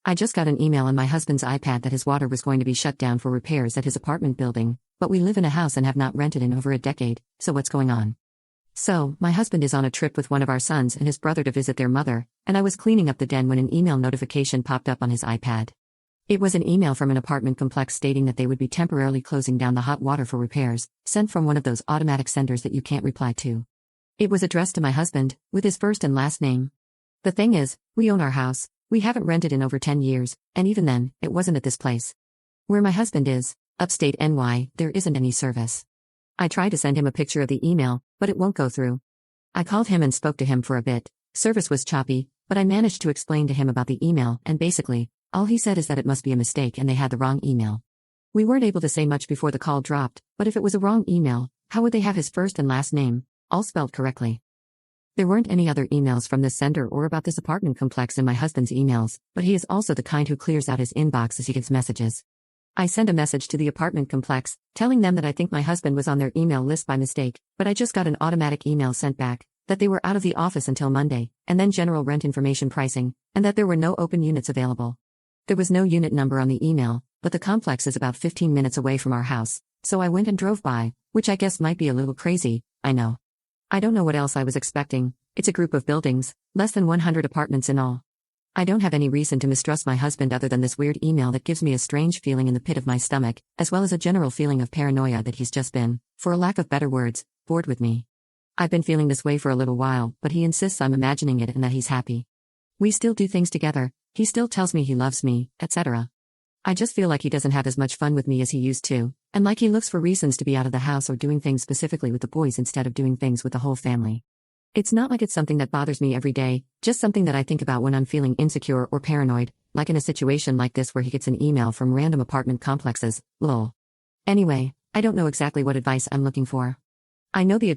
I just got an email on my husband's iPad that his water was going to be shut down for repairs at his apartment building, but we live in a house and have not rented in over a decade, so what's going on? So, my husband is on a trip with one of our sons and his brother to visit their mother, and I was cleaning up the den when an email notification popped up on his iPad. It was an email from an apartment complex stating that they would be temporarily closing down the hot water for repairs, sent from one of those automatic senders that you can't reply to. It was addressed to my husband, with his first and last name. The thing is, we own our house, we haven't rented in over 10 years, and even then, it wasn't at this place. Where my husband is, upstate NY, there isn't any service. I tried to send him a picture of the email, but it won't go through. I called him and spoke to him for a bit. Service was choppy, but I managed to explain to him about the email, and basically, all he said is that it must be a mistake and they had the wrong email. We weren't able to say much before the call dropped, but if it was a wrong email, how would they have his first and last name, all spelled correctly? There weren't any other emails from this sender or about this apartment complex in my husband's emails, but he is also the kind who clears out his inbox as he gets messages. I sent a message to the apartment complex, telling them that I think my husband was on their email list by mistake, but I just got an automatic email sent back, that they were out of the office until Monday, and then general rent information pricing, and that there were no open units available. There was no unit number on the email, but the complex is about 15 minutes away from our house, so I went and drove by, which I guess might be a little crazy, I know. I don't know what else I was expecting. It's a group of buildings, less than 100 apartments in all. I don't have any reason to mistrust my husband other than this weird email that gives me a strange feeling in the pit of my stomach, as well as a general feeling of paranoia that he's just been, for a lack of better words, bored with me. I've been feeling this way for a little while, but he insists I'm imagining it and that he's happy. We still do things together, he still tells me he loves me, etc. I just feel like he doesn't have as much fun with me as he used to, and like he looks for reasons to be out of the house or doing things specifically with the boys instead of doing things with the whole family. It's not like it's something that bothers me every day, just something that I think about when I'm feeling insecure or paranoid, like in a situation like this where he gets an email from random apartment complexes, lol. Anyway, I don't know exactly what advice I'm looking for. I know the